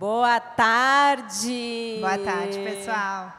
Boa tarde! Boa tarde, pessoal.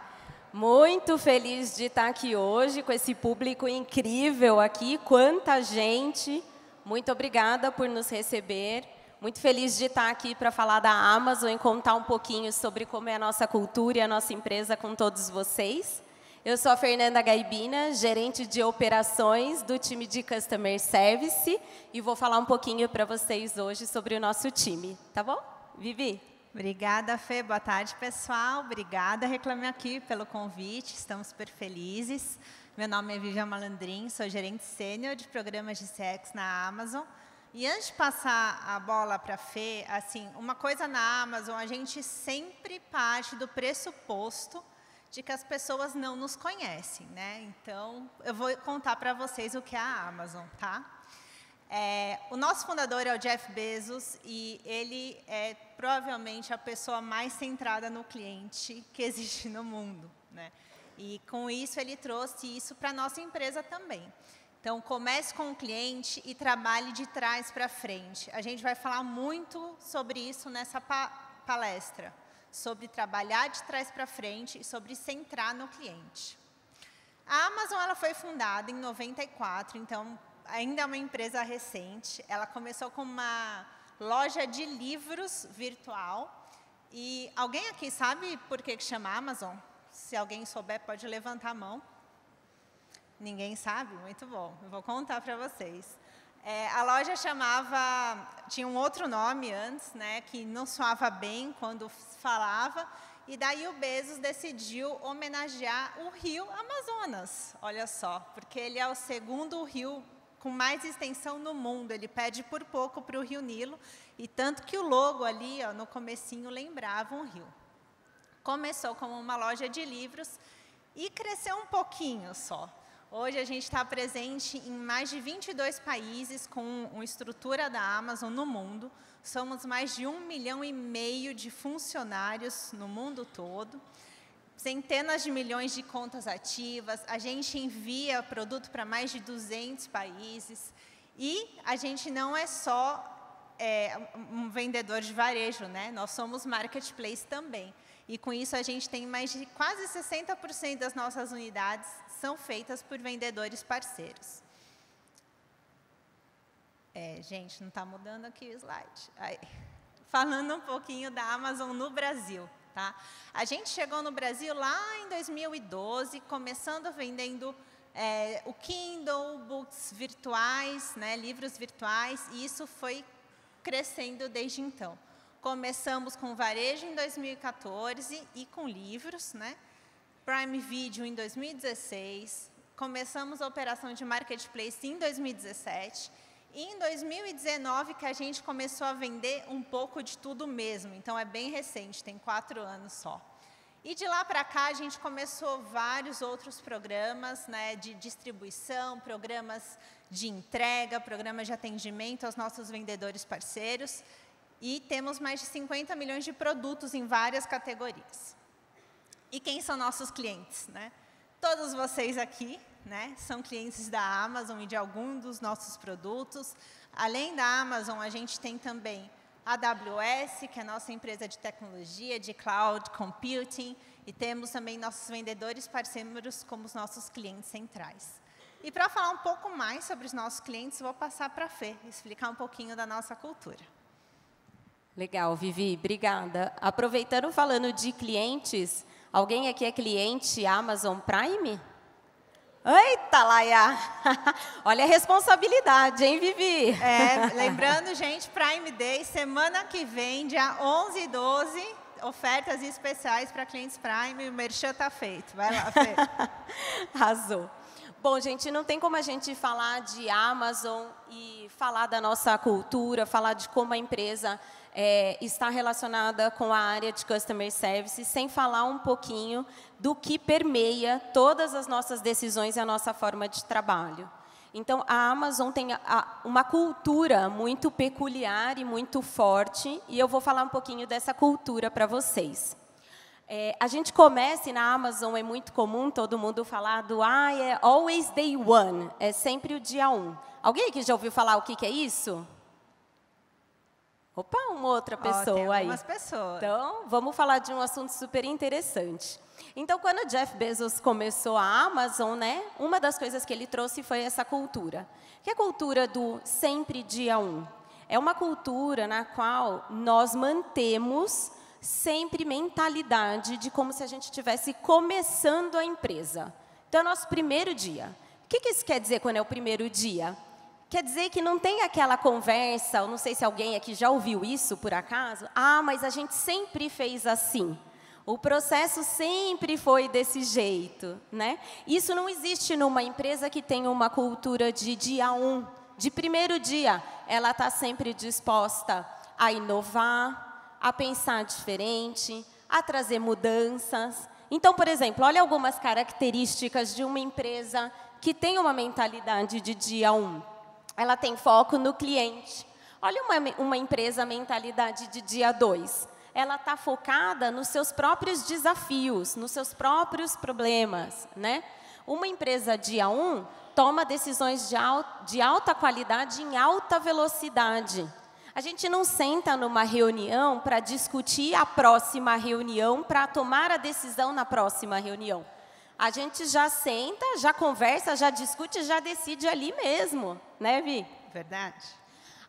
Muito feliz de estar aqui hoje com esse público incrível aqui, quanta gente. Muito obrigada por nos receber. Muito feliz de estar aqui para falar da Amazon e contar um pouquinho sobre como é a nossa cultura e a nossa empresa com todos vocês. Eu sou a Fernanda Gaibina, gerente de operações do time de Customer Service e vou falar um pouquinho para vocês hoje sobre o nosso time, tá bom? Vivi? Obrigada, Fê. Boa tarde, pessoal. Obrigada, Reclame Aqui, pelo convite. Estamos super felizes. Meu nome é Vivian Malandrin, sou gerente sênior de programas de CX na Amazon. E antes de passar a bola para a Fê, assim, uma coisa na Amazon, a gente sempre parte do pressuposto de que as pessoas não nos conhecem, né? Então, eu vou contar para vocês o que é a Amazon, tá? O nosso fundador é o Jeff Bezos e ele é provavelmente a pessoa mais centrada no cliente que existe no mundo, né? E com isso ele trouxe isso para a nossa empresa também. Então, comece com o cliente e trabalhe de trás para frente. A gente vai falar muito sobre isso nessa palestra, sobre trabalhar de trás para frente e sobre centrar no cliente. A Amazon ela foi fundada em 94, então ainda é uma empresa recente. Ela começou como uma loja de livros virtual. E alguém aqui sabe por que chama Amazon? Se alguém souber, pode levantar a mão. Ninguém sabe? Muito bom. Eu vou contar para vocês. A loja tinha um outro nome antes, né, que não soava bem quando falava. E daí o Bezos decidiu homenagear o rio Amazonas. Olha só, porque ele é o segundo rio com mais extensão no mundo. Ele perde por pouco para o Rio Nilo, e tanto que o logo ali, ó, no comecinho, lembrava um rio. Começou como uma loja de livros e cresceu um pouquinho só. Hoje a gente está presente em mais de 22 países com uma estrutura da Amazon no mundo. Somos mais de 1,5 milhão de funcionários no mundo todo. Centenas de milhões de contas ativas, a gente envia produto para mais de 200 países e a gente não é só um vendedor de varejo, né? Nós somos marketplace também. E com isso a gente tem mais de quase 60% das nossas unidades são feitas por vendedores parceiros. Gente, não está mudando aqui o slide. Aí. Falando um pouquinho da Amazon no Brasil. Tá? A gente chegou no Brasil lá em 2012, começando vendendo o Kindle, books virtuais, né, livros virtuais, e isso foi crescendo desde então. Começamos com varejo em 2014 e com livros, né? Prime Video em 2016, começamos a operação de marketplace em 2017, e em 2019 que a gente começou a vender um pouco de tudo mesmo, então é bem recente, tem 4 anos só. E de lá para cá a gente começou vários outros programas, né, de distribuição, programas de entrega, programas de atendimento aos nossos vendedores parceiros, e temos mais de 50 milhões de produtos em várias categorias. E quem são nossos clientes, né? Todos vocês aqui, né, são clientes da Amazon e de algum dos nossos produtos. Além da Amazon, a gente tem também a AWS, que é a nossa empresa de tecnologia, de cloud computing, e temos também nossos vendedores parceiros como os nossos clientes centrais. E para falar um pouco mais sobre os nossos clientes, vou passar para a Fê, explicar um pouquinho da nossa cultura. Legal, Vivi, obrigada. Aproveitando, falando de clientes, alguém aqui é cliente Amazon Prime? Eita, Laia! Olha a responsabilidade, hein, Vivi? Lembrando, gente, Prime Day, semana que vem, dia 11 e 12, ofertas especiais para clientes Prime, o merchan está feito. Vai lá, Fê. Arrasou. Bom, gente, não tem como a gente falar de Amazon e falar da nossa cultura, falar de como a empresa está relacionada com a área de Customer Service, sem falar um pouquinho do que permeia todas as nossas decisões e a nossa forma de trabalho. Então, a Amazon tem uma cultura muito peculiar e muito forte, e eu vou falar um pouquinho dessa cultura para vocês. A gente começa, e na Amazon é muito comum todo mundo falar do always day one, é sempre o dia 1. Alguém aqui já ouviu falar o que é isso? Opa, uma outra pessoa tem aí. Algumas pessoas. Então, vamos falar de um assunto super interessante. Então, quando o Jeff Bezos começou a Amazon, né, uma das coisas que ele trouxe foi essa cultura. Que é a cultura do sempre dia 1. É uma cultura na qual nós mantemos sempre mentalidade de como se a gente estivesse começando a empresa. Então, é o nosso primeiro dia. O que isso quer dizer quando é o primeiro dia? Quer dizer que não tem aquela conversa, eu não sei se alguém aqui já ouviu isso, por acaso. Ah, mas a gente sempre fez assim. O processo sempre foi desse jeito, né? Isso não existe numa empresa que tem uma cultura de dia 1, de primeiro dia. Ela está sempre disposta a inovar, a pensar diferente, a trazer mudanças. Então, por exemplo, olha algumas características de uma empresa que tem uma mentalidade de dia 1. Ela tem foco no cliente. Olha uma empresa mentalidade de dia 2. Ela está focada nos seus próprios desafios, nos seus próprios problemas, né? Uma empresa dia 1 toma decisões de alta qualidade em alta velocidade. A gente não senta numa reunião para discutir a próxima reunião, para tomar a decisão na próxima reunião. A gente já senta, já conversa, já discute, já decide ali mesmo, né, Vi? Verdade.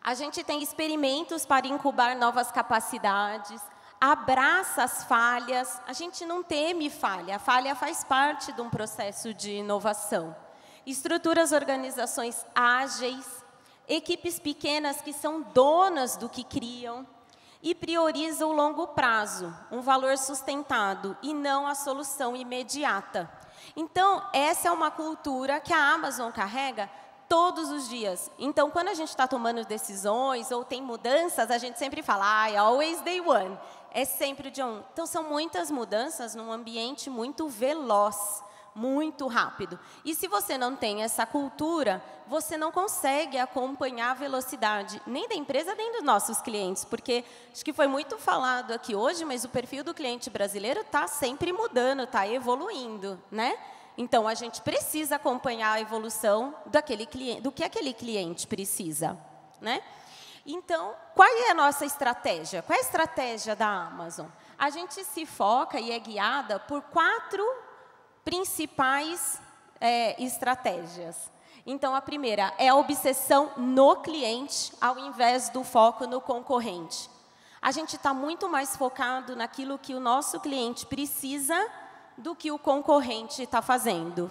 A gente tem experimentos para incubar novas capacidades, abraça as falhas, a gente não teme falha, a falha faz parte de um processo de inovação. Estruturas, organizações ágeis, equipes pequenas que são donas do que criam, e prioriza o longo prazo, um valor sustentado e não a solução imediata. Então, essa é uma cultura que a Amazon carrega todos os dias. Então, quando a gente está tomando decisões ou tem mudanças, a gente sempre fala, always day one. É sempre o dia 1. Então, são muitas mudanças num ambiente muito veloz, muito rápido. E se você não tem essa cultura, você não consegue acompanhar a velocidade, nem da empresa, nem dos nossos clientes, porque acho que foi muito falado aqui hoje, mas o perfil do cliente brasileiro está sempre mudando, está evoluindo, né? Então, a gente precisa acompanhar a evolução do que aquele cliente precisa, né? Então, qual é a nossa estratégia? Qual é a estratégia da Amazon? A gente se foca e é guiada por 4 principais estratégias. Então, a primeira é a obsessão no cliente, ao invés do foco no concorrente. A gente está muito mais focado naquilo que o nosso cliente precisa do que o concorrente está fazendo.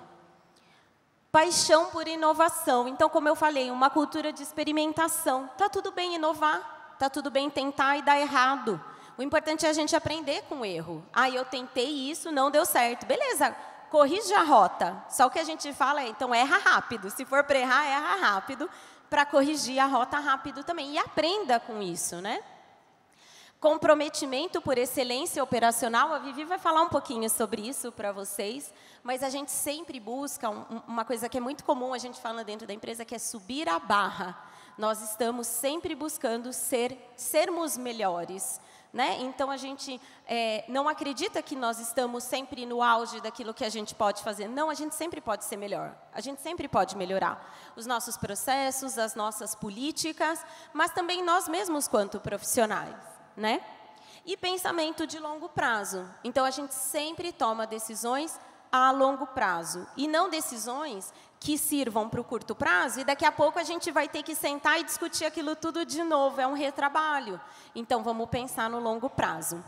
Paixão por inovação. Então, como eu falei, uma cultura de experimentação. Está tudo bem inovar, está tudo bem tentar e dar errado. O importante é a gente aprender com o erro. Eu tentei isso, não deu certo. Beleza, corrija a rota. Só o que a gente fala é, então, erra rápido. Se for para errar, erra rápido, para corrigir a rota rápido também. E aprenda com isso, né? Comprometimento por excelência operacional. A Vivi vai falar um pouquinho sobre isso para vocês, mas a gente sempre busca uma coisa que é muito comum, a gente fala dentro da empresa, que é subir a barra. Nós estamos sempre buscando sermos melhores, né? Então, a gente não acredita que nós estamos sempre no auge daquilo que a gente pode fazer. Não, a gente sempre pode ser melhor. A gente sempre pode melhorar os nossos processos, as nossas políticas, mas também nós mesmos quanto profissionais, né? E pensamento de longo prazo. Então, a gente sempre toma decisões a longo prazo e não decisões que sirvam para o curto prazo e daqui a pouco a gente vai ter que sentar e discutir aquilo tudo de novo, é um retrabalho. Então, vamos pensar no longo prazo.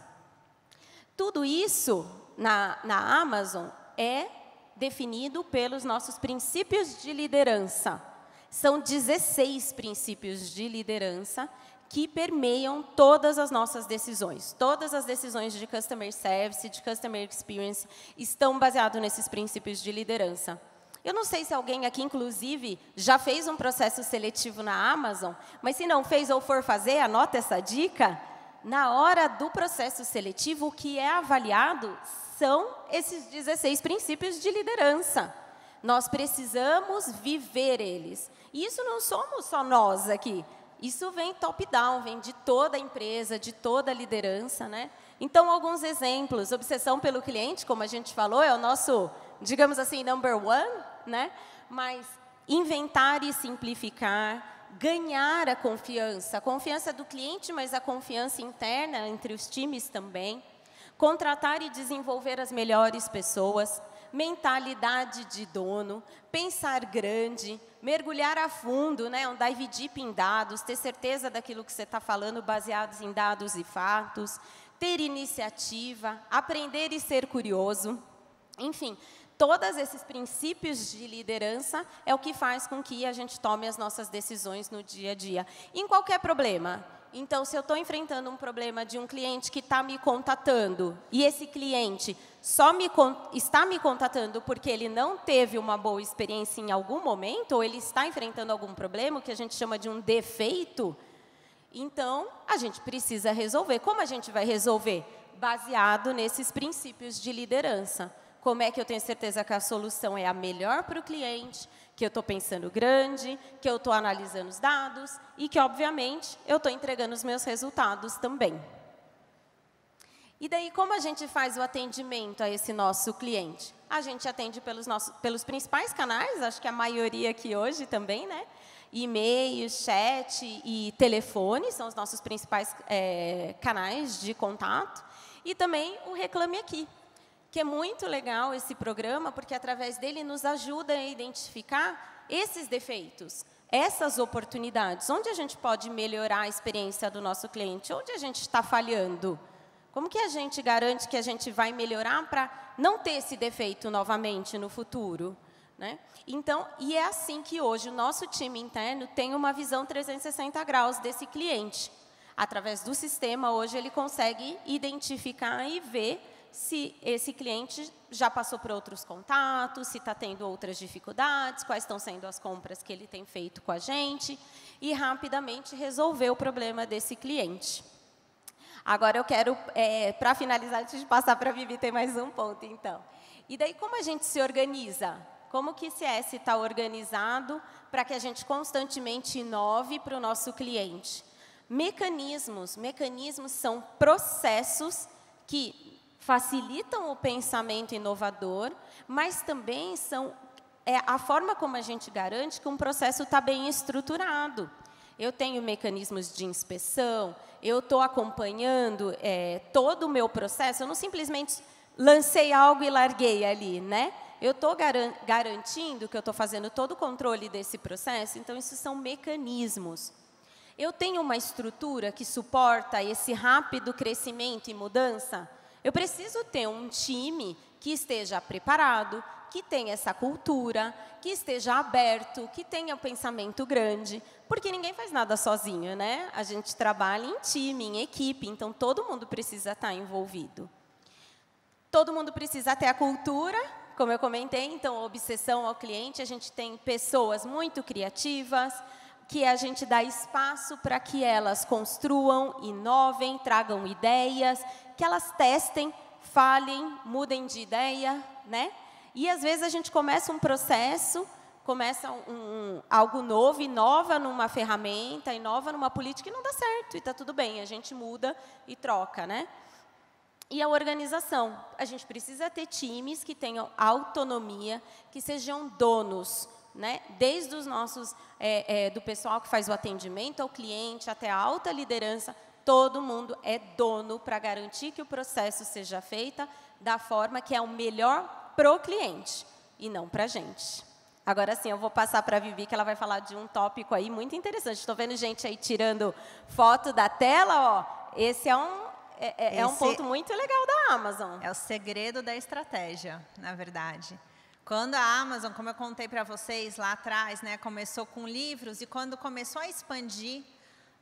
Tudo isso na Amazon é definido pelos nossos princípios de liderança. São 16 princípios de liderança que permeiam todas as nossas decisões. Todas as decisões de Customer Service, de Customer Experience, estão baseadas nesses princípios de liderança. Eu não sei se alguém aqui, inclusive, já fez um processo seletivo na Amazon, mas se não fez ou for fazer, anota essa dica. Na hora do processo seletivo, o que é avaliado são esses 16 princípios de liderança. Nós precisamos viver eles. E isso não somos só nós aqui. Isso vem top-down, vem de toda a empresa, de toda a liderança, né? Então, alguns exemplos. Obsessão pelo cliente, como a gente falou, é o nosso, digamos assim, number one, né? Mas inventar e simplificar, ganhar a confiança do cliente, mas a confiança interna entre os times também, contratar e desenvolver as melhores pessoas, mentalidade de dono, pensar grande, mergulhar a fundo, né, um dive deep em dados, ter certeza daquilo que você está falando baseados em dados e fatos, ter iniciativa, aprender e ser curioso, enfim, todos esses princípios de liderança é o que faz com que a gente tome as nossas decisões no dia a dia. Em qualquer problema. Então, se eu estou enfrentando um problema de um cliente que está me contatando, e esse cliente está me contatando porque ele não teve uma boa experiência em algum momento, ou ele está enfrentando algum problema, o que a gente chama de um defeito, então, a gente precisa resolver. Como a gente vai resolver? Baseado nesses princípios de liderança. Como é que eu tenho certeza que a solução é a melhor para o cliente, que eu estou pensando grande, que eu estou analisando os dados e que, obviamente, eu estou entregando os meus resultados também. E daí, como a gente faz o atendimento a esse nosso cliente? A gente atende pelos principais canais, acho que a maioria aqui hoje também, né? E-mail, chat e telefone são os nossos principais canais de contato. E também o Reclame Aqui, que é muito legal esse programa, porque através dele nos ajuda a identificar esses defeitos, essas oportunidades, onde a gente pode melhorar a experiência do nosso cliente, onde a gente está falhando. Como que a gente garante que a gente vai melhorar para não ter esse defeito novamente no futuro? Né? Então, e é assim que hoje o nosso time interno tem uma visão 360 graus desse cliente. Através do sistema, hoje ele consegue identificar e ver se esse cliente já passou por outros contatos, se está tendo outras dificuldades, quais estão sendo as compras que ele tem feito com a gente, e rapidamente resolver o problema desse cliente. Agora, eu quero, para finalizar, antes de passar para a Vivi, tem mais um ponto, então. E daí, como a gente se organiza? Como que o CS está organizado para que a gente constantemente inove para o nosso cliente? Mecanismos são processos que facilitam o pensamento inovador, mas também são a forma como a gente garante que um processo está bem estruturado. Eu tenho mecanismos de inspeção, eu estou acompanhando todo o meu processo, eu não simplesmente lancei algo e larguei ali, né? Eu estou garantindo que eu estou fazendo todo o controle desse processo, então isso são mecanismos. Eu tenho uma estrutura que suporta esse rápido crescimento e mudança. Eu preciso ter um time que esteja preparado, que tenha essa cultura, que esteja aberto, que tenha um pensamento grande, porque ninguém faz nada sozinho, né? A gente trabalha em time, em equipe, então todo mundo precisa estar envolvido. Todo mundo precisa ter a cultura, como eu comentei, então, obsessão ao cliente, a gente tem pessoas muito criativas, que a gente dá espaço para que elas construam, inovem, tragam ideias, que elas testem, falhem, mudem de ideia, né? E, às vezes, a gente começa um processo, começa algo novo, inova numa ferramenta, inova numa política e não dá certo, e está tudo bem, a gente muda e troca, né? E a organização. A gente precisa ter times que tenham autonomia, que sejam donos, né? Desde os nossos, do pessoal que faz o atendimento ao cliente, até a alta liderança, todo mundo é dono para garantir que o processo seja feito da forma que é o melhor para o cliente e não para a gente. Agora sim, eu vou passar para a Vivi, que ela vai falar de um tópico aí muito interessante. Estou vendo gente aí tirando foto da tela, ó. Esse é um ponto muito legal da Amazon. É o segredo da estratégia, na verdade. Quando a Amazon, como eu contei para vocês lá atrás, né, começou com livros, e quando começou a expandir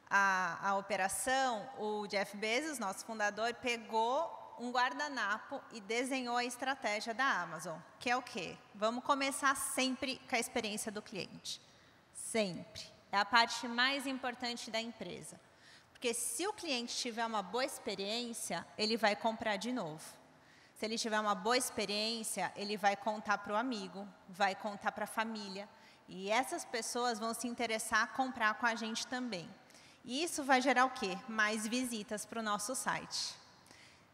a operação, o Jeff Bezos, nosso fundador, pegou um guardanapo e desenhou a estratégia da Amazon, que é o quê? Vamos começar sempre com a experiência do cliente. Sempre. É a parte mais importante da empresa. Porque se o cliente tiver uma boa experiência, ele vai comprar de novo. Se ele tiver uma boa experiência, ele vai contar para o amigo, vai contar para a família. E essas pessoas vão se interessar a comprar com a gente também. E isso vai gerar o quê? Mais visitas para o nosso site.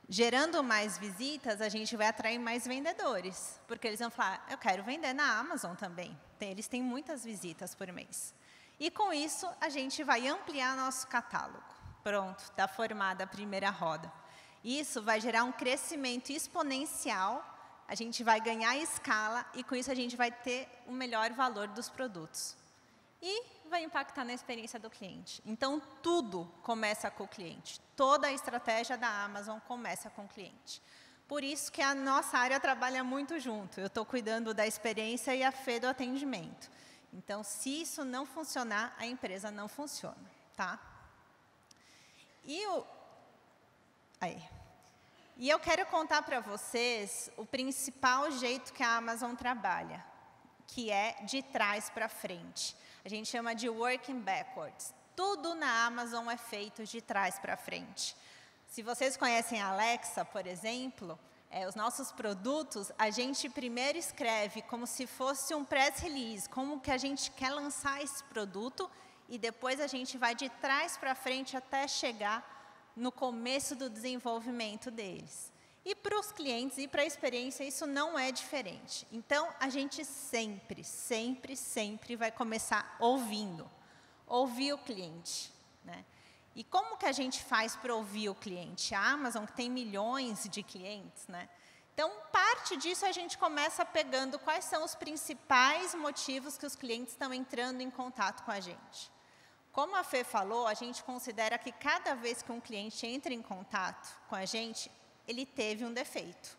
Gerando mais visitas, a gente vai atrair mais vendedores. Porque eles vão falar, eu quero vender na Amazon também. Eles têm muitas visitas por mês. E com isso, a gente vai ampliar nosso catálogo. Pronto, está formada a primeira roda. Isso vai gerar um crescimento exponencial, a gente vai ganhar escala e com isso a gente vai ter o melhor valor dos produtos. E vai impactar na experiência do cliente. Então, tudo começa com o cliente. Toda a estratégia da Amazon começa com o cliente. Por isso que a nossa área trabalha muito junto. Eu estou cuidando da experiência e a Fê do atendimento. Então, se isso não funcionar, a empresa não funciona, tá? E eu quero contar para vocês o principal jeito que a Amazon trabalha, que é de trás para frente. A gente chama de working backwards. Tudo na Amazon é feito de trás para frente. Se vocês conhecem a Alexa, por exemplo, os nossos produtos, a gente primeiro escreve como se fosse um press release, como que a gente quer lançar esse produto, e depois a gente vai de trás para frente até chegar no começo do desenvolvimento deles. E para os clientes e para a experiência, isso não é diferente. Então, a gente sempre vai começar ouvindo. Ouvir o cliente, né? E como que a gente faz para ouvir o cliente? A Amazon, que tem milhões de clientes, né? Então, parte disso a gente começa pegando quais são os principais motivos que os clientes estão entrando em contato com a gente. Como a Fê falou, a gente considera que cada vez que um cliente entra em contato com a gente, ele teve um defeito.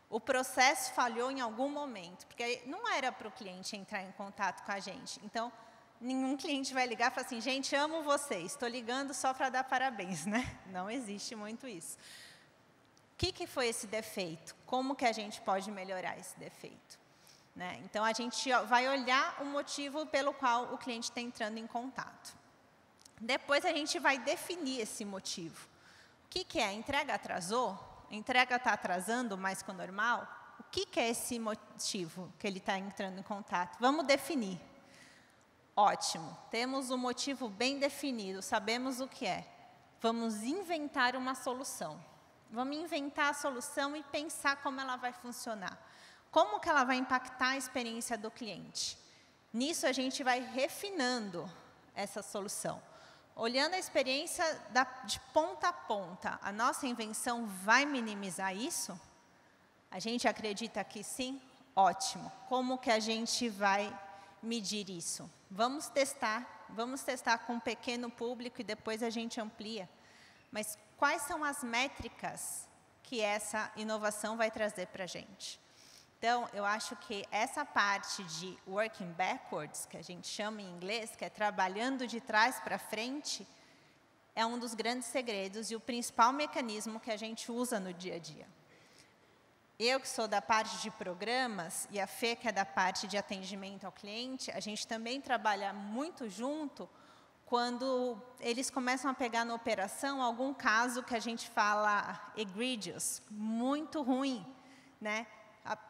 O processo falhou em algum momento, porque não era para o cliente entrar em contato com a gente. Então, nenhum cliente vai ligar e falar assim, gente, amo vocês, estou ligando só para dar parabéns, né? Não existe muito isso. O que foi esse defeito? Como que a gente pode melhorar esse defeito? Né? Então, a gente vai olhar o motivo pelo qual o cliente está entrando em contato. Depois, a gente vai definir esse motivo. O que é? A entrega atrasou? A entrega está atrasando mais que o normal? O que é esse motivo que ele está entrando em contato? Vamos definir. Ótimo, temos um motivo bem definido, sabemos o que é. Vamos inventar uma solução. Vamos inventar a solução e pensar como ela vai funcionar. Como que ela vai impactar a experiência do cliente? Nisso, a gente vai refinando essa solução. Olhando a experiência de ponta a ponta, a nossa invenção vai minimizar isso? A gente acredita que sim? Ótimo. Como que a gente vai medir isso? Vamos testar com um pequeno público e depois a gente amplia. Mas quais são as métricas que essa inovação vai trazer para a gente? Então, eu acho que essa parte de working backwards, que a gente chama em inglês, que é trabalhando de trás para frente, é um dos grandes segredos e o principal mecanismo que a gente usa no dia a dia. Eu, que sou da parte de programas, e a Fê, que é da parte de atendimento ao cliente, a gente também trabalha muito junto quando eles começam a pegar na operação algum caso que a gente fala egregious, muito ruim, né?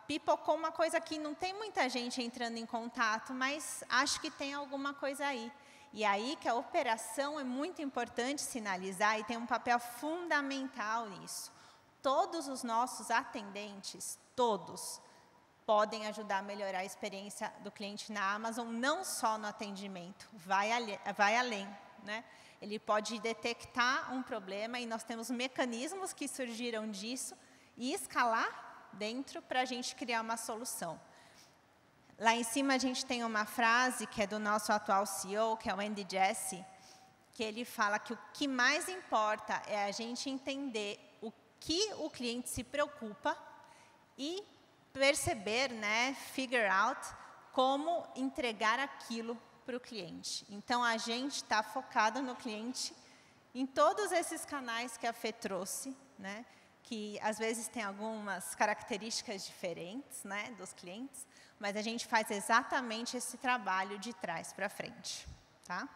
Pipocou uma coisa que não tem muita gente entrando em contato, mas acho que tem alguma coisa aí. E aí que a operação é muito importante sinalizar e tem um papel fundamental nisso. Todos os nossos atendentes, todos, podem ajudar a melhorar a experiência do cliente na Amazon, não só no atendimento, vai além, né? Ele pode detectar um problema e nós temos mecanismos que surgiram disso e escalar dentro para a gente criar uma solução. Lá em cima a gente tem uma frase que é do nosso atual CEO, que é o Andy Jassy, que ele fala que o que mais importa é a gente entender o que o cliente se preocupa e perceber, né, figure out, como entregar aquilo para o cliente. Então, a gente está focado no cliente em todos esses canais que a Fê trouxe, né, que às vezes tem algumas características diferentes, né, dos clientes, mas a gente faz exatamente esse trabalho de trás para frente, tá?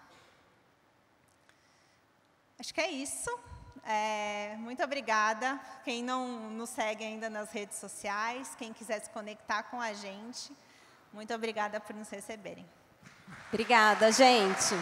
Acho que é isso. Muito obrigada. Quem não nos segue ainda nas redes sociais, quem quiser se conectar com a gente, muito obrigada por nos receberem. Obrigada, gente.